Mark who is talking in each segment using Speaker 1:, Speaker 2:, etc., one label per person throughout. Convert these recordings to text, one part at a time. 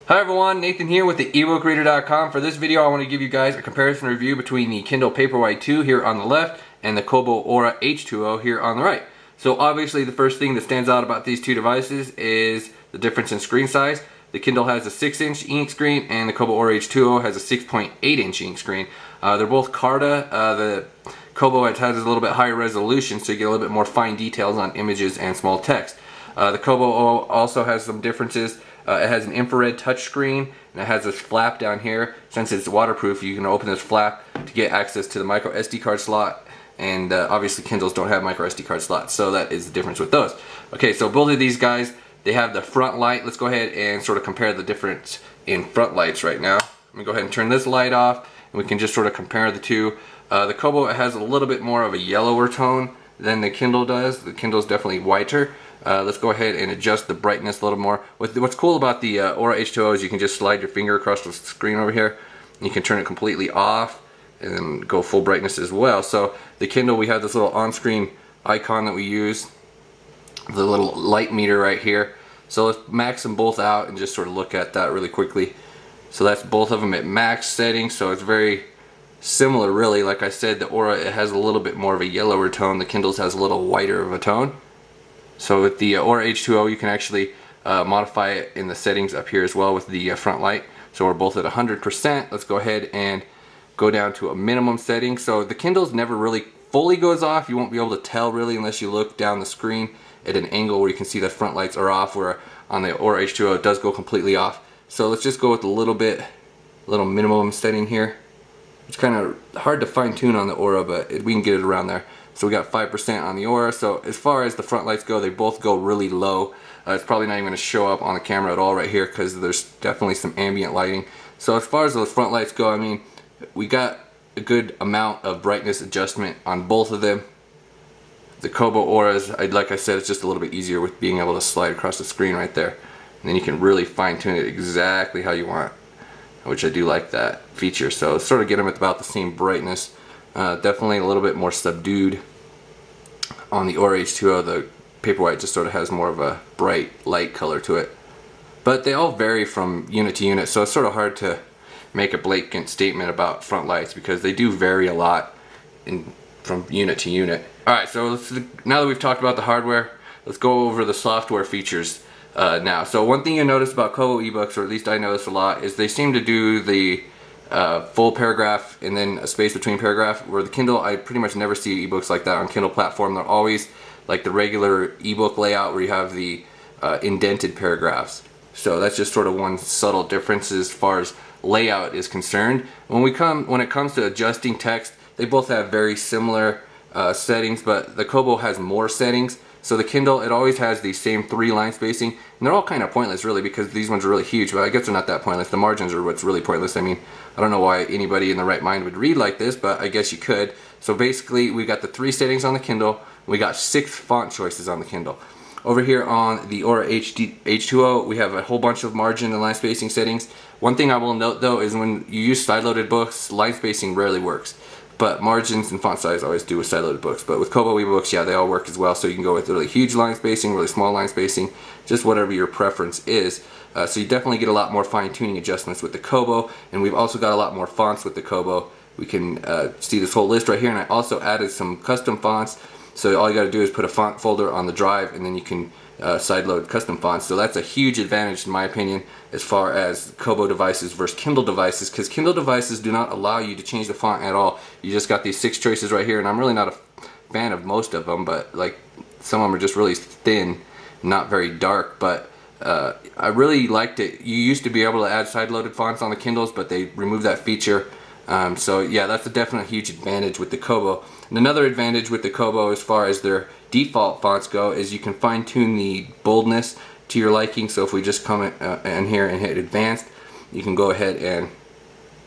Speaker 1: Hi everyone, Nathan here with the ebookreader.com. For this video I want to give you guys a comparison review between the Kindle Paperwhite 2 here on the left and the Kobo Aura H2O here on the right. So obviously the first thing that stands out about these two devices is the difference in screen size. The Kindle has a 6-inch ink screen and the Kobo Aura H2O has a 6.8-inch ink screen. They're both Carta. The Kobo has a little bit higher resolution, so you get a little bit more fine details on images and small text. The Kobo also has some differences. It has an infrared touchscreen, and it has this flap down here. Since it's waterproof, you can open this flap to get access to the micro SD card slot, and obviously Kindles don't have micro SD card slots, so that is the difference with those. Okay, so both of these guys, they have the front light. Let's go ahead and sort of compare the difference in front lights right now. Let me go ahead and turn this light off, and we can just sort of compare the two. The Kobo has a little bit more of a yellower tone than the Kindle does. The Kindle is definitely whiter. Let's go ahead and adjust the brightness a little more. What's cool about the Aura H2O is you can just slide your finger across the screen over here, and you can turn it completely off and then go full brightness as well. So the Kindle, we have this little on-screen icon that we use, the little light meter right here. So let's max them both out and just sort of look at that really quickly. So that's both of them at max settings, so it's very similar really. Like I said, the Aura, it has a little bit more of a yellower tone. The Kindle's has a little whiter of a tone. So with the Aura H2O, you can actually modify it in the settings up here as well with the front light. So we're both at 100%. Let's go ahead and go down to a minimum setting. So the Kindle's never really fully goes off. You won't be able to tell really unless you look down the screen at an angle where you can see the front lights are off, where on the Aura H2O it does go completely off. So let's just go with a little minimum setting here. It's kind of hard to fine tune on the Aura, but we can get it around there. So we got 5% on the Aura. So as far as the front lights go, they both go really low. It's probably not even going to show up on the camera at all right here because there's definitely some ambient lighting. So as far as those front lights go, I mean, we got a good amount of brightness adjustment on both of them. The Kobo Auras, like I said, it's just a little bit easier with being able to slide across the screen right there. And then you can really fine tune it exactly how you want, which I do like that feature. So sort of get them at about the same brightness. Definitely a little bit more subdued on the Aura H2O. The Paperwhite just sort of has more of a bright light color to it. But they all vary from unit to unit, so it's sort of hard to make a blanket statement about front lights because they do vary a lot from unit to unit. Alright, so now that we've talked about the hardware, let's go over the software features now. So one thing you notice about Kobo ebooks, or at least I notice a lot, is they seem to do the full paragraph and then a space between paragraph, where the Kindle, I pretty much never see ebooks like that on Kindle platform. They're always like the regular ebook layout where you have the indented paragraphs. So that's just sort of one subtle difference as far as layout is concerned. When it comes to adjusting text, they both have very similar settings, but the Kobo has more settings. So the Kindle, it always has the same 3-line spacing, and they're all kind of pointless really because these ones are really huge, but I guess they're not that pointless. The margins are what's really pointless. I mean, I don't know why anybody in the right mind would read like this, but I guess you could. So basically, we got the 3 settings on the Kindle, we got 6 font choices on the Kindle. Over here on the Aura H2O, we have a whole bunch of margin and line spacing settings. One thing I will note though is when you use side-loaded books, line spacing rarely works. But margins and font size always do with side-loaded books. But with Kobo ebooks, yeah, they all work as well. So you can go with really huge line spacing, really small line spacing, just whatever your preference is. So you definitely get a lot more fine-tuning adjustments with the Kobo. And we've also got a lot more fonts with the Kobo. We can see this whole list right here. And I also added some custom fonts. So all you got to do is put a font folder on the drive, and then you can side-load custom fonts. So that's a huge advantage in my opinion as far as Kobo devices versus Kindle devices, because Kindle devices do not allow you to change the font at all. You just got these 6 choices right here, and I'm really not a fan of most of them, but like some of them are just really thin, not very dark. But I really liked it. You used to be able to add side-loaded fonts on the Kindles, but they removed that feature. So yeah, that's a definite huge advantage with the Kobo. And another advantage with the Kobo as far as their default fonts go is you can fine tune the boldness to your liking. So if we just come in here and hit advanced, you can go ahead and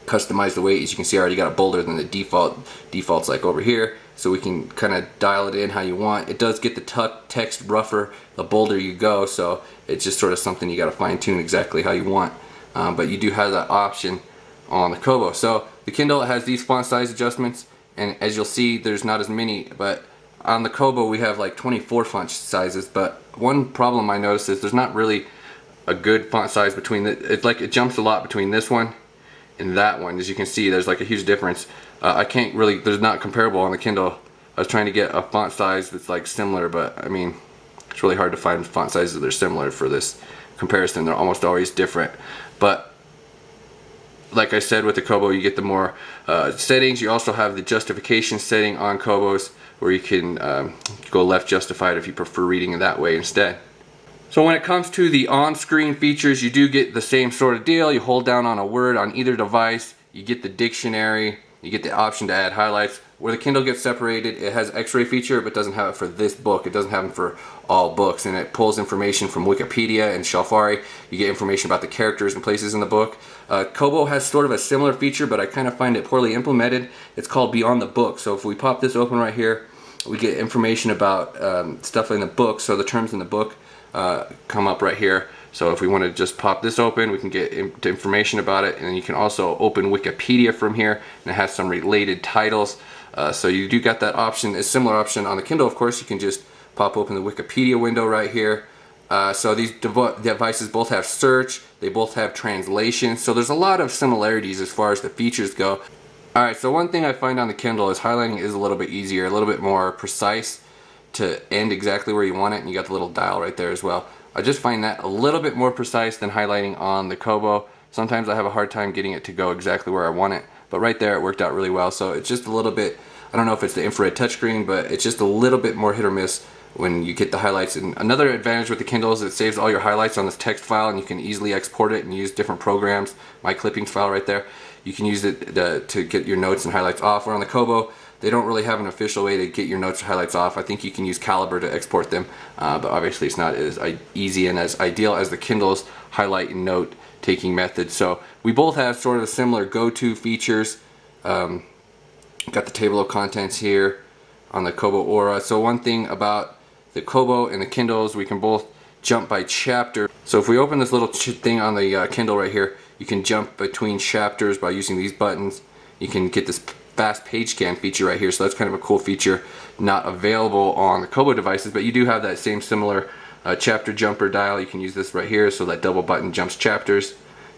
Speaker 1: customize the weight. As you can see, I already got it bolder than the default's like over here. So we can kind of dial it in how you want. It does get the text rougher the bolder you go, so it's just sort of something you got to fine tune exactly how you want. But you do have that option on the Kobo. So the Kindle has these font size adjustments, and as you'll see, there's not as many, but on the Kobo we have like 24 font sizes. But one problem I noticed is there's not really a good font size between it's like it jumps a lot between this one and that one. As you can see, there's like a huge difference. I can't really, there's not comparable on the Kindle. I was trying to get a font size that's like similar, but I mean, it's really hard to find font sizes that are similar for this comparison. They're almost always different. But like I said, with the Kobo, you get the more settings. You also have the justification setting on Kobos, where you can go left justified if you prefer reading in that way instead. So when it comes to the on-screen features, you do get the same sort of deal. You hold down on a word on either device, you get the dictionary, you get the option to add highlights. Where the Kindle gets separated, it has X-ray feature, but doesn't have it for this book. It doesn't have it for all books, and it pulls information from Wikipedia and Shelfari. You get information about the characters and places in the book. Kobo has sort of a similar feature, but I kind of find it poorly implemented. It's called Beyond the Book. So if we pop this open right here, we get information about stuff in the book. So the terms in the book come up right here. So if we want to just pop this open, we can get information about it, and then you can also open Wikipedia from here, and it has some related titles. So you do got that option, a similar option on the Kindle. Of course, you can just pop open the Wikipedia window right here. So these devices both have search, they both have translation, so there's a lot of similarities as far as the features go. Alright, so one thing I find on the Kindle is highlighting is a little bit easier, a little bit more precise to end exactly where you want it, and you got the little dial right there as well. I just find that a little bit more precise than highlighting on the Kobo. Sometimes I have a hard time getting it to go exactly where I want it, but right there it worked out really well. So it's just a little bit, I don't know if it's the infrared touchscreen, but it's just a little bit more hit or miss when you get the highlights. And another advantage with the Kindle is it saves all your highlights on this text file, and you can easily export it and use different programs. My clippings file right there, you can use it to get your notes and highlights off. Where on the Kobo, they don't really have an official way to get your notes or highlights off. I think you can use Calibre to export them, but obviously it's not as easy and as ideal as the Kindle's highlight and note taking method. So we both have sort of similar go-to features. Got the table of contents here on the Kobo Aura. So one thing about the Kobo and the Kindles, we can both jump by chapter. So if we open this little thing on the Kindle right here, you can jump between chapters by using these buttons. You can get this fast page scan feature right here, so that's kind of a cool feature, not available on the Kobo devices, but you do have that same similar chapter jumper dial. You can use this right here, so that double button jumps chapters,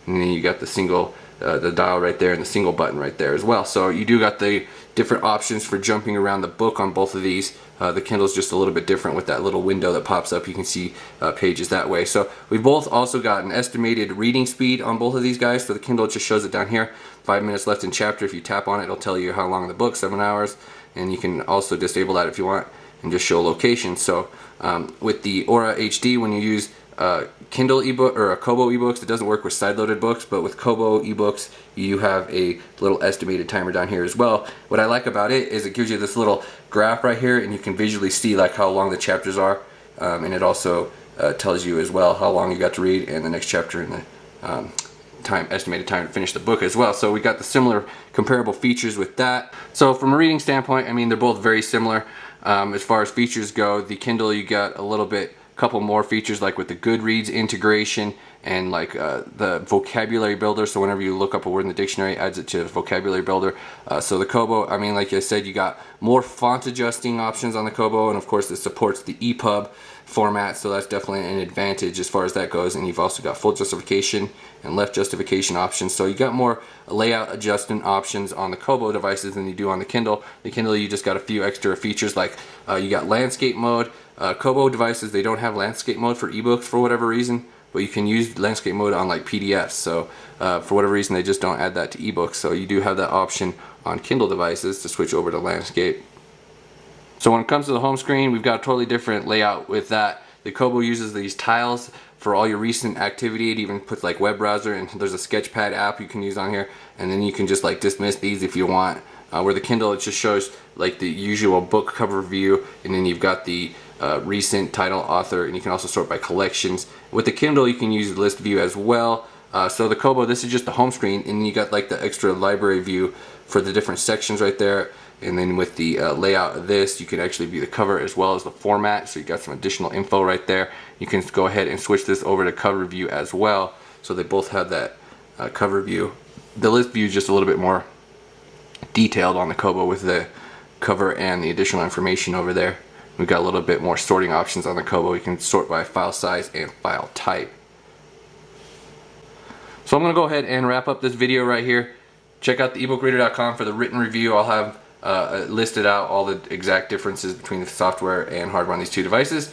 Speaker 1: and then you got the single the dial right there and the single button right there as well. So you do got the different options for jumping around the book on both of these. The Kindle's just a little bit different with that little window that pops up. You can see pages that way. So we both also got an estimated reading speed on both of these guys. So the Kindle just shows it down here, 5 minutes left in chapter. If you tap on it, it'll tell you how long the book, 7 hours. And you can also disable that if you want and just show location. So with the Aura HD, when you use Kindle ebook or Kobo ebooks, it doesn't work with side-loaded books, but with Kobo ebooks you have a little estimated timer down here as well. What I like about it is it gives you this little graph right here, and you can visually see like how long the chapters are, and it also tells you as well how long you got to read and the next chapter and the estimated time to finish the book as well. So we got the similar comparable features with that. So from a reading standpoint, I mean, they're both very similar. As far as features go, the Kindle, you got a little bit couple more features like with the Goodreads integration and like the vocabulary builder, so whenever you look up a word in the dictionary, it adds it to the vocabulary builder. So the Kobo, I mean, like I said, you got more font adjusting options on the Kobo, and of course it supports the EPUB format, so that's definitely an advantage as far as that goes. And you've also got full justification and left justification options, so you got more layout adjustment options on the Kobo devices than you do on the Kindle. The Kindle, you just got a few extra features like you got landscape mode. Kobo devices, they don't have landscape mode for ebooks for whatever reason, but you can use landscape mode on like PDFs. So for whatever reason, they just don't add that to ebooks. So you do have that option on Kindle devices to switch over to landscape. So when it comes to the home screen, we've got a totally different layout with that. The Kobo uses these tiles for all your recent activity. It even puts like web browser, and there's a Sketchpad app you can use on here, and then you can just like dismiss these if you want. Where the Kindle, it just shows like the usual book cover view, and then you've got the recent, title, author, and you can also sort by collections. With the Kindle, you can use list view as well. So the Kobo, this is just the home screen, and you got like the extra library view for the different sections right there. And then with the layout of this, you can actually view the cover as well as the format, so you got some additional info right there. You can go ahead and switch this over to cover view as well, so they both have that cover view. The list view is just a little bit more detailed on the Kobo with the cover and the additional information over there. We've got a little bit more sorting options on the Kobo. You can sort by file size and file type. So I'm going to go ahead and wrap up this video right here. Check out the ebookreader.com for the written review. I'll have listed out all the exact differences between the software and hardware on these two devices.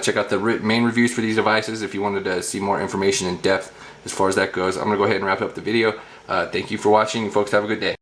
Speaker 1: Check out the main reviews for these devices if you wanted to see more information in depth as far as that goes. I'm going to go ahead and wrap up the video. Thank you for watching, folks. Have a good day.